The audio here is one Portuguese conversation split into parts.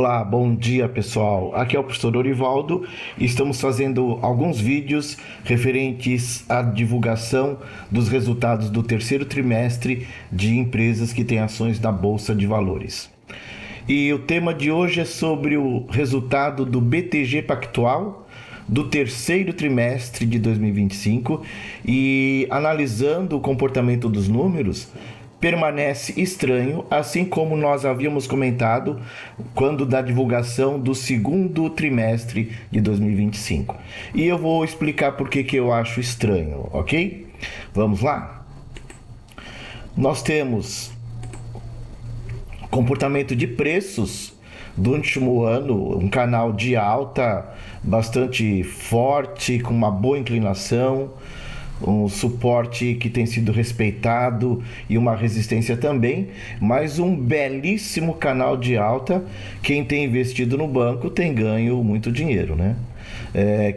Olá, bom dia pessoal. Aqui é o professor Orivaldo e estamos fazendo alguns vídeos referentes à divulgação dos resultados do terceiro trimestre de empresas que têm ações na Bolsa de Valores. E o tema de hoje é sobre o resultado do BTG Pactual do terceiro trimestre de 2025 e analisando o comportamento dos números, permanece estranho, assim como nós havíamos comentado quando da divulgação do segundo trimestre de 2025. E eu vou explicar por que eu acho estranho, ok? Vamos lá? Nós temos comportamento de preços do último ano, um canal de alta bastante forte, com uma boa inclinação, um suporte que tem sido respeitado e uma resistência também, mas um belíssimo canal de alta. Quem tem investido no banco tem ganho muito dinheiro, né?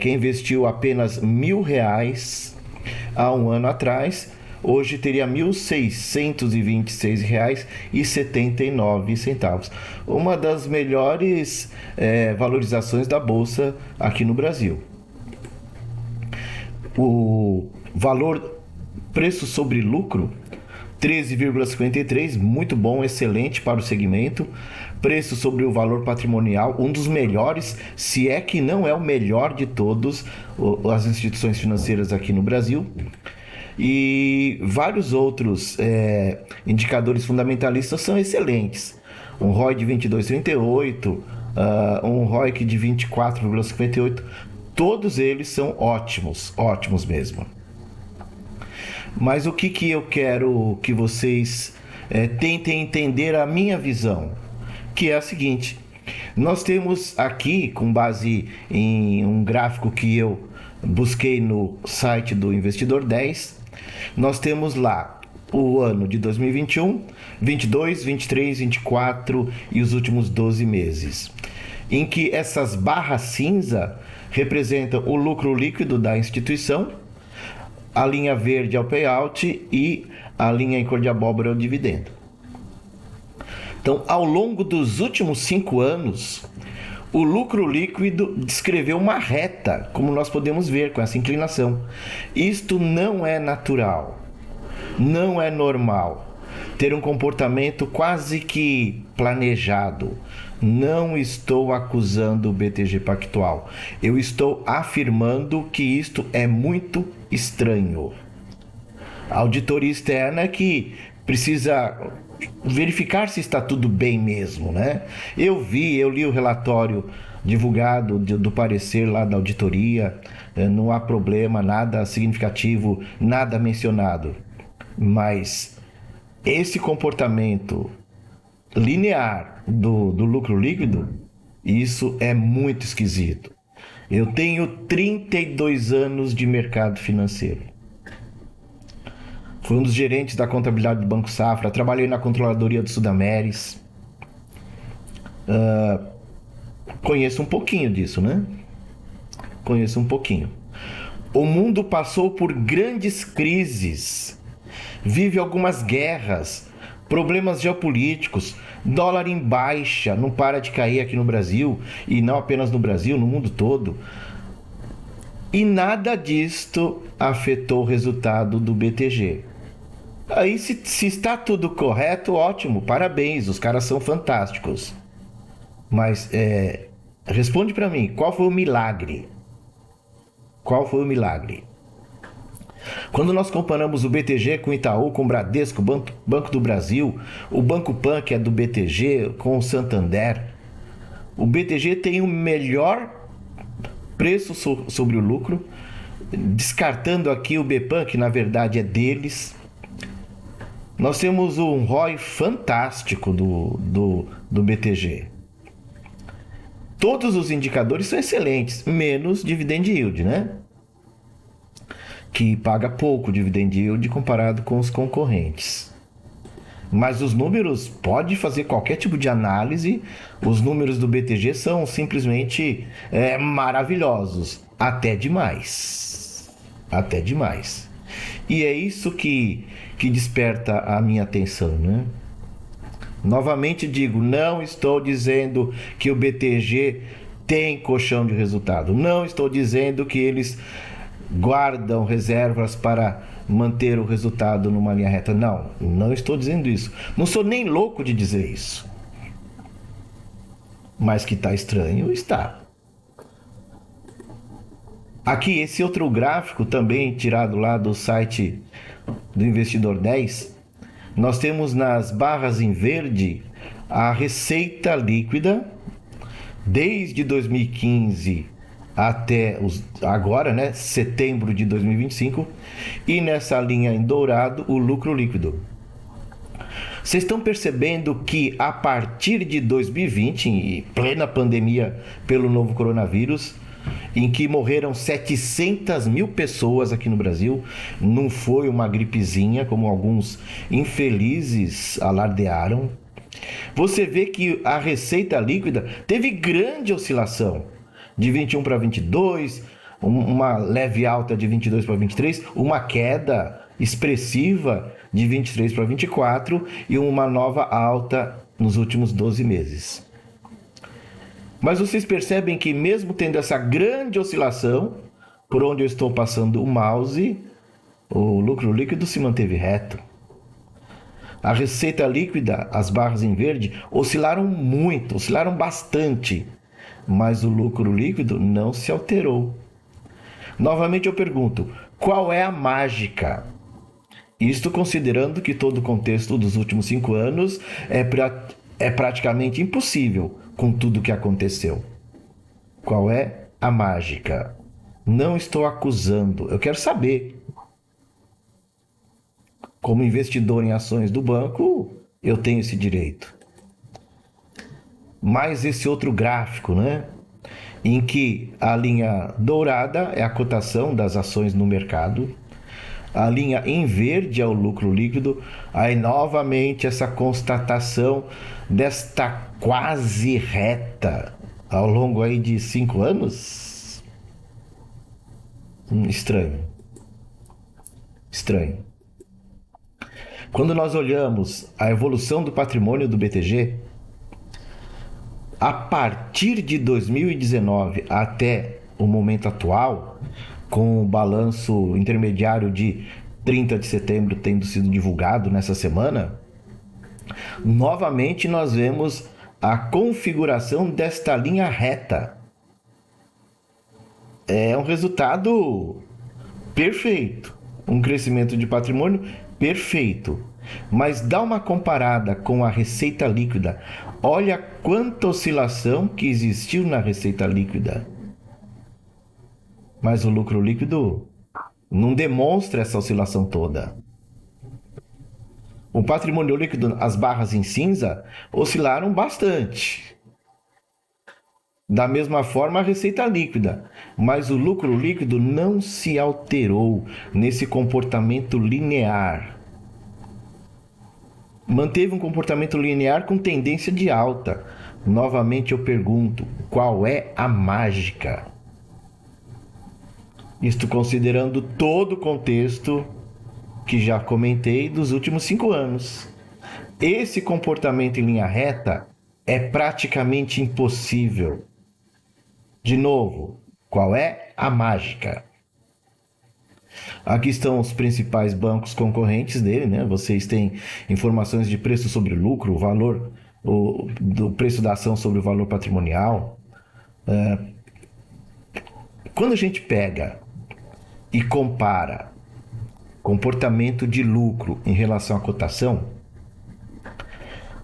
Quem investiu apenas R$ 1.000 há um ano atrás, hoje teria R$ 1.626,79, uma das melhores valorizações da Bolsa aqui no Brasil. O valor preço sobre lucro 13,53, muito bom, excelente para o segmento. Preço sobre o valor patrimonial, um dos melhores, se é que não é o melhor de todos as instituições financeiras aqui no Brasil. E vários outros indicadores fundamentalistas são excelentes. Um ROI de 22,38, um ROIC de 24,58, todos eles são ótimos, ótimos mesmo. Mas o que eu quero que vocês tentem entender a minha visão, que é a seguinte: nós temos aqui, com base em um gráfico que eu busquei no site do Investidor 10, nós temos lá o ano de 2021, 22, 23, 24 e os últimos 12 meses, em que essas barras cinza representam o lucro líquido da instituição, a linha verde é o payout e a linha em cor de abóbora é o dividendo. Então, ao longo dos últimos 5 anos, o lucro líquido descreveu uma reta, como nós podemos ver com essa inclinação. Isto não é natural, não é normal ter um comportamento quase que planejado. Não estou acusando o BTG Pactual, eu estou afirmando que isto é muito estranho. A auditoria externa é que precisa verificar se está tudo bem mesmo, né? Eu li o relatório divulgado do parecer lá da auditoria, não há problema, nada significativo, nada mencionado. Mas esse comportamento linear do lucro líquido, isso é muito esquisito. Eu tenho 32 anos de mercado financeiro. Fui um dos gerentes da contabilidade do Banco Safra, trabalhei na controladoria do Sudameris. Conheço um pouquinho disso, né? Conheço um pouquinho. O mundo passou por grandes crises, vive algumas guerras, problemas geopolíticos, dólar em baixa, não para de cair aqui no Brasil, e não apenas no Brasil, no mundo todo. E nada disto afetou o resultado do BTG. Aí, se está tudo correto, ótimo, parabéns, os caras são fantásticos. Mas responde para mim, qual foi o milagre? Qual foi o milagre? Quando nós comparamos o BTG com o Itaú, com o Bradesco, Banco do Brasil, o Banco Pan, que é do BTG, com o Santander, o BTG tem o melhor preço sobre o lucro, descartando aqui o BPAN, que na verdade é deles. Nós temos um ROI fantástico do BTG. Todos os indicadores são excelentes, menos dividend yield, né? Que paga pouco dividend yield comparado com os concorrentes. Mas os números, pode fazer qualquer tipo de análise, os números do BTG são simplesmente maravilhosos, até demais. Até demais. E é isso que desperta a minha atenção, né? Novamente digo, não estou dizendo que o BTG tem colchão de resultado. Não estou dizendo que eles guardam reservas para manter o resultado numa linha reta. Não, não estou dizendo isso. Não sou nem louco de dizer isso. Mas que está estranho, está. Aqui, esse outro gráfico, também tirado lá do site do Investidor 10, nós temos nas barras em verde a receita líquida desde 2015 até agora, né, setembro de 2025, e nessa linha em dourado o lucro líquido. Vocês estão percebendo que a partir de 2020, em plena pandemia pelo novo coronavírus, em que morreram 700 mil pessoas aqui no Brasil, não foi uma gripezinha como alguns infelizes alardearam. Você vê que a receita líquida teve grande oscilação de 21 para 22, uma leve alta de 22 para 23, uma queda expressiva de 23 para 24 e uma nova alta nos últimos 12 meses. Mas vocês percebem que mesmo tendo essa grande oscilação, por onde eu estou passando o mouse, o lucro líquido se manteve reto. A receita líquida, as barras em verde, oscilaram muito, oscilaram bastante, mas o lucro líquido não se alterou. Novamente eu pergunto, qual é a mágica? Isto considerando que todo o contexto dos últimos 5 anos é praticamente impossível com tudo que aconteceu. Qual é a mágica? Não estou acusando, eu quero saber. Como investidor em ações do banco, eu tenho esse direito. Mas esse outro gráfico, né? Em que a linha dourada é a cotação das ações no mercado, a linha em verde é o lucro líquido, aí novamente essa constatação desta quase reta ao longo aí de 5 anos. Estranho. Estranho. Quando nós olhamos a evolução do patrimônio do BTG, a partir de 2019 até o momento atual, com o balanço intermediário de 30 de setembro tendo sido divulgado nessa semana, novamente nós vemos a configuração desta linha reta. É um resultado perfeito, um crescimento de patrimônio perfeito. Mas dá uma comparada com a receita líquida. Olha quanta oscilação que existiu na receita líquida. Mas o lucro líquido não demonstra essa oscilação toda. O patrimônio líquido, as barras em cinza, oscilaram bastante. Da mesma forma, a receita líquida. Mas o lucro líquido não se alterou nesse comportamento linear. Manteve um comportamento linear com tendência de alta. Novamente eu pergunto, qual é a mágica? Isto considerando todo o contexto que já comentei dos últimos 5 anos. Esse comportamento em linha reta é praticamente impossível. De novo, qual é a mágica? Aqui estão os principais bancos concorrentes dele, né? Vocês têm informações de preço sobre lucro, o valor do preço da ação sobre o valor patrimonial. Quando a gente pega e compara comportamento de lucro em relação à cotação,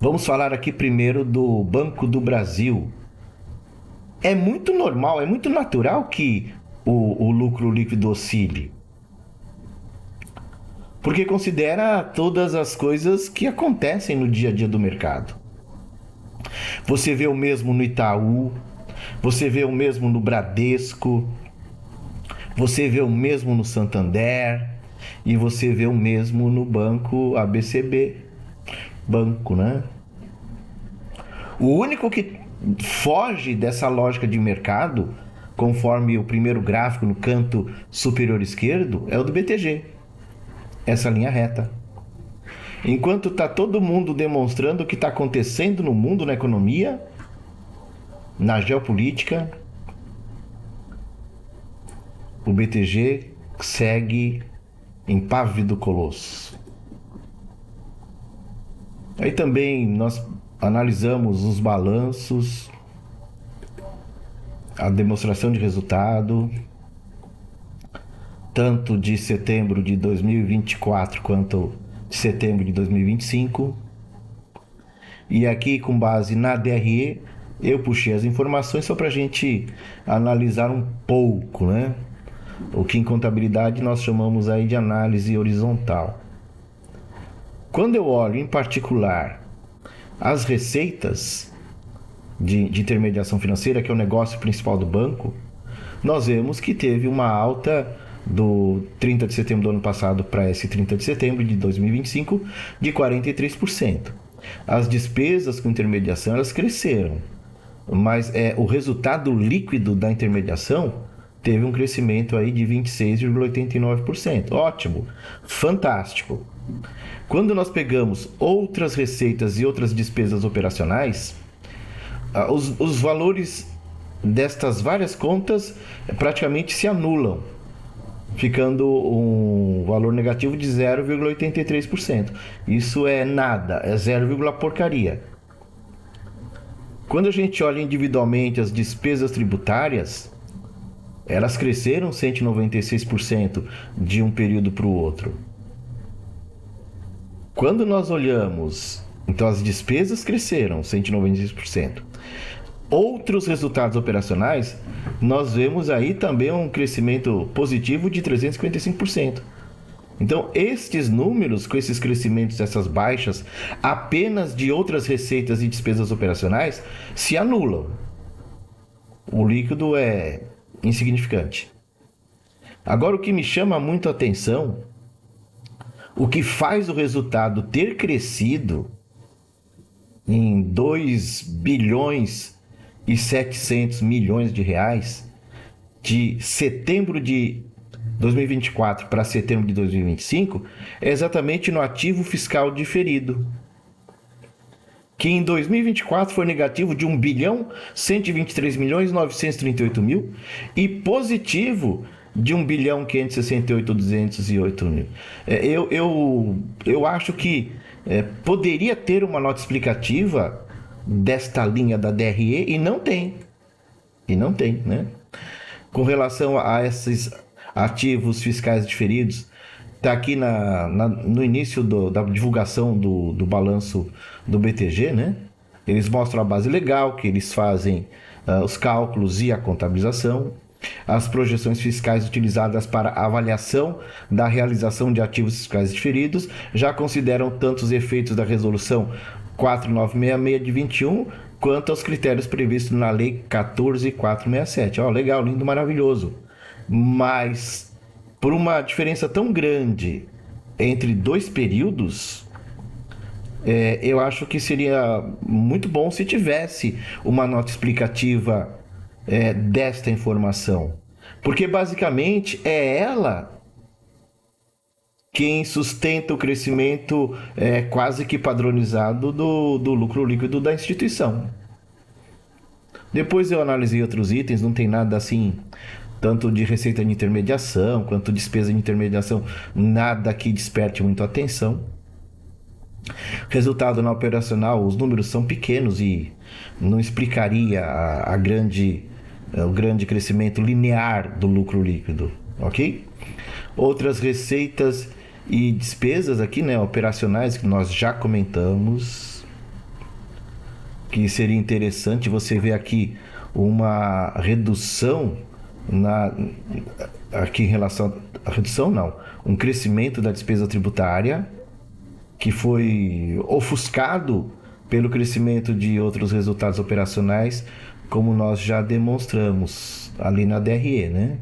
vamos falar aqui primeiro do Banco do Brasil. É muito normal, é muito natural que o lucro líquido oscile. Porque considera todas as coisas que acontecem no dia a dia do mercado. Você vê o mesmo no Itaú, você vê o mesmo no Bradesco, você vê o mesmo no Santander e você vê o mesmo no banco ABCB. Banco, né? O único que foge dessa lógica de mercado, conforme o primeiro gráfico no canto superior esquerdo, é o do BTG. Essa linha reta. Enquanto está todo mundo demonstrando o que está acontecendo no mundo, na economia, na geopolítica, o BTG segue impávido colosso. Aí também nós analisamos os balanços, a demonstração de resultado, tanto de setembro de 2024 quanto de setembro de 2025. E aqui, com base na DRE, eu puxei as informações só para a gente analisar um pouco, né? O que em contabilidade nós chamamos aí de análise horizontal. Quando eu olho em particular as receitas de intermediação financeira, que é o negócio principal do banco, nós vemos que teve uma alta do 30 de setembro do ano passado para esse 30 de setembro de 2025 de 43%. As despesas com intermediação elas cresceram, mas o resultado líquido da intermediação teve um crescimento aí de 26,89%. Ótimo, fantástico. Quando nós pegamos outras receitas e outras despesas operacionais, os valores destas várias contas praticamente se anulam, ficando um valor negativo de 0,83%. Isso é nada, é 0, porcaria. Quando a gente olha individualmente as despesas tributárias, elas cresceram 196% de um período para o outro. Quando nós olhamos, então as despesas cresceram 196%. Outros resultados operacionais, nós vemos aí também um crescimento positivo de 355%. Então, estes números, com esses crescimentos, essas baixas, apenas de outras receitas e despesas operacionais, se anulam. O líquido é insignificante. Agora, o que me chama muito a atenção, o que faz o resultado ter crescido em 2 bilhões e 700 milhões de reais de setembro de 2024 para setembro de 2025 é exatamente no ativo fiscal diferido, que em 2024 foi negativo de 1 bilhão 123 milhões 938 mil e positivo de 1 bilhão 568 208 mil. Eu acho que poderia ter uma nota explicativa desta linha da DRE e não tem. Né? Com relação a esses ativos fiscais diferidos, está aqui no início da divulgação do balanço do BTG, né? Eles mostram a base legal, que eles fazem os cálculos e a contabilização, as projeções fiscais utilizadas para avaliação da realização de ativos fiscais diferidos, já consideram tanto os efeitos da resolução 4966 de 21, quanto aos critérios previstos na lei 14467. Legal, lindo, maravilhoso. Mas por uma diferença tão grande entre dois períodos, eu acho que seria muito bom se tivesse uma nota explicativa desta informação, porque basicamente é ela quem sustenta o crescimento quase que padronizado do lucro líquido da instituição. Depois eu analisei outros itens, não tem nada assim, tanto de receita de intermediação quanto despesa de intermediação, nada que desperte muito a atenção. Resultado na operacional, os números são pequenos e não explicaria o grande crescimento linear do lucro líquido, ok? Outras receitas e despesas aqui, né, operacionais, que nós já comentamos, que seria interessante você ver aqui uma redução aqui em relação a redução não, um crescimento da despesa tributária que foi ofuscado pelo crescimento de outros resultados operacionais, como nós já demonstramos ali na DRE, né?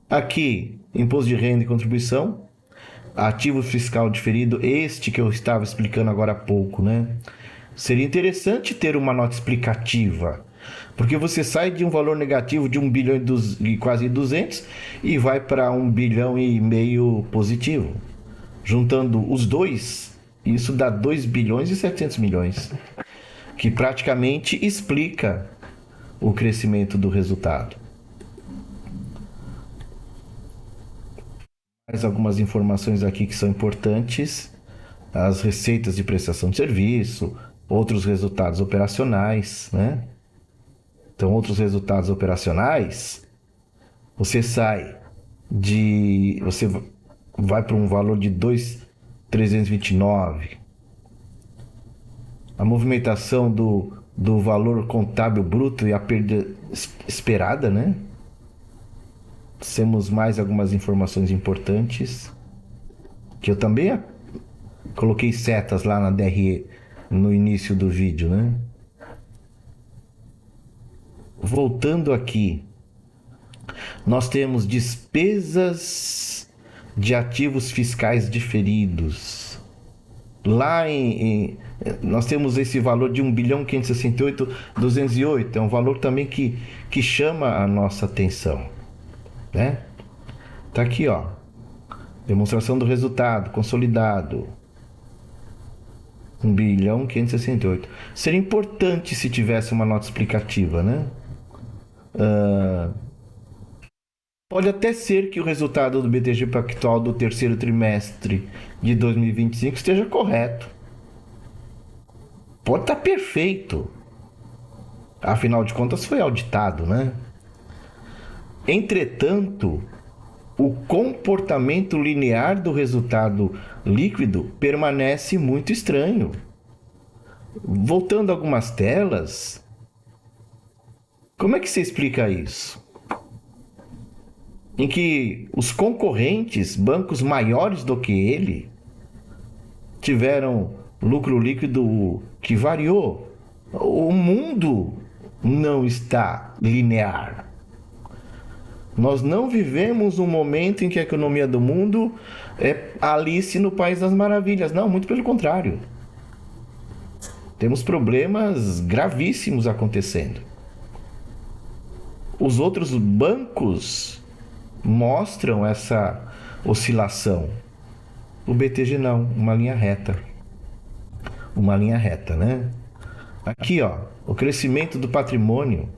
Aqui, imposto de renda e contribuição, ativo fiscal diferido, este que eu estava explicando agora há pouco, né? Seria interessante ter uma nota explicativa, porque você sai de um valor negativo de 1 bilhão e quase 200 e vai para 1 bilhão e meio positivo. Juntando os dois, isso dá 2 bilhões e 700 milhões, que praticamente explica o crescimento do resultado. Mais algumas informações aqui que são importantes: as receitas de prestação de serviço, outros resultados operacionais, né? Então, outros resultados operacionais, você vai para um valor de 2.329. A movimentação do valor contábil bruto e a perda esperada, né? Temos mais algumas informações importantes que eu também coloquei setas lá na DRE no início do vídeo, né? Voltando aqui, nós temos despesas de ativos fiscais diferidos. Lá nós temos esse valor de 1.568.208, é um valor também que chama a nossa atenção, né? Tá aqui, ó. Demonstração do resultado consolidado. 1.568. Seria importante se tivesse uma nota explicativa, né? Pode até ser que o resultado do BTG Pactual do terceiro trimestre de 2025 esteja correto. Pode estar perfeito. Afinal de contas, foi auditado, né? Entretanto, o comportamento linear do resultado líquido permanece muito estranho. Voltando a algumas telas, como é que se explica isso? Em que os concorrentes, bancos maiores do que ele, tiveram lucro líquido que variou. O mundo não está linear. Nós não vivemos um momento em que a economia do mundo é Alice no País das Maravilhas. Não, muito pelo contrário. Temos problemas gravíssimos acontecendo. Os outros bancos mostram essa oscilação. O BTG não, uma linha reta. Uma linha reta, né? Aqui, ó, o crescimento do patrimônio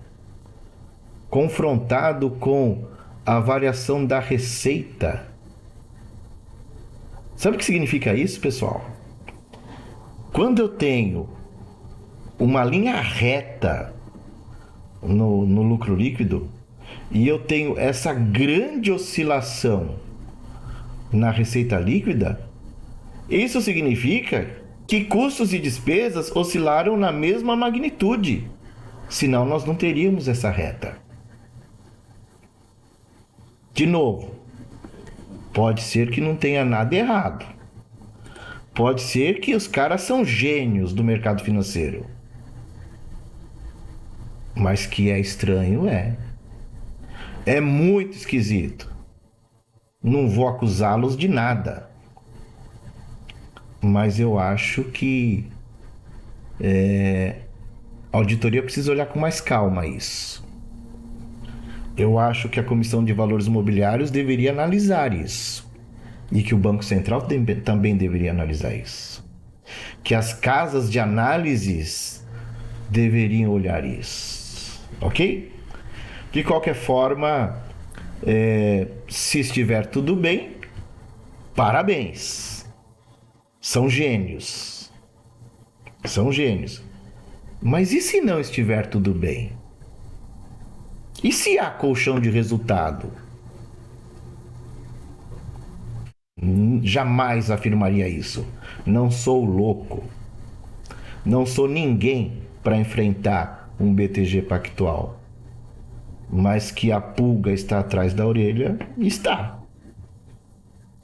confrontado com a variação da receita. Sabe o que significa isso, pessoal? Quando eu tenho uma linha reta no lucro líquido e eu tenho essa grande oscilação na receita líquida, isso significa que custos e despesas oscilaram na mesma magnitude. Senão nós não teríamos essa reta. De novo, pode ser que não tenha nada errado. Pode ser que os caras são gênios do mercado financeiro. Mas que é estranho, é. É muito esquisito. Não vou acusá-los de nada. Mas eu acho que a auditoria precisa olhar com mais calma isso. Eu acho que a Comissão de Valores Mobiliários deveria analisar isso. E que o Banco Central também deveria analisar isso. Que as casas de análises deveriam olhar isso. Ok? De qualquer forma, se estiver tudo bem, parabéns. São gênios. São gênios. Mas e se não estiver tudo bem? E se há colchão de resultado? Jamais afirmaria isso. Não sou louco. Não sou ninguém para enfrentar um BTG Pactual. Mas que a pulga está atrás da orelha, está.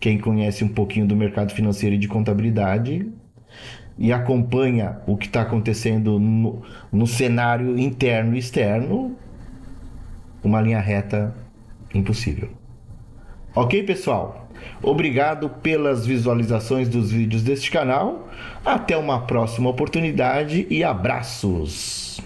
Quem conhece um pouquinho do mercado financeiro e de contabilidade e acompanha o que está acontecendo no cenário interno e externo, uma linha reta impossível. Ok, pessoal? Obrigado pelas visualizações dos vídeos deste canal. Até uma próxima oportunidade e abraços!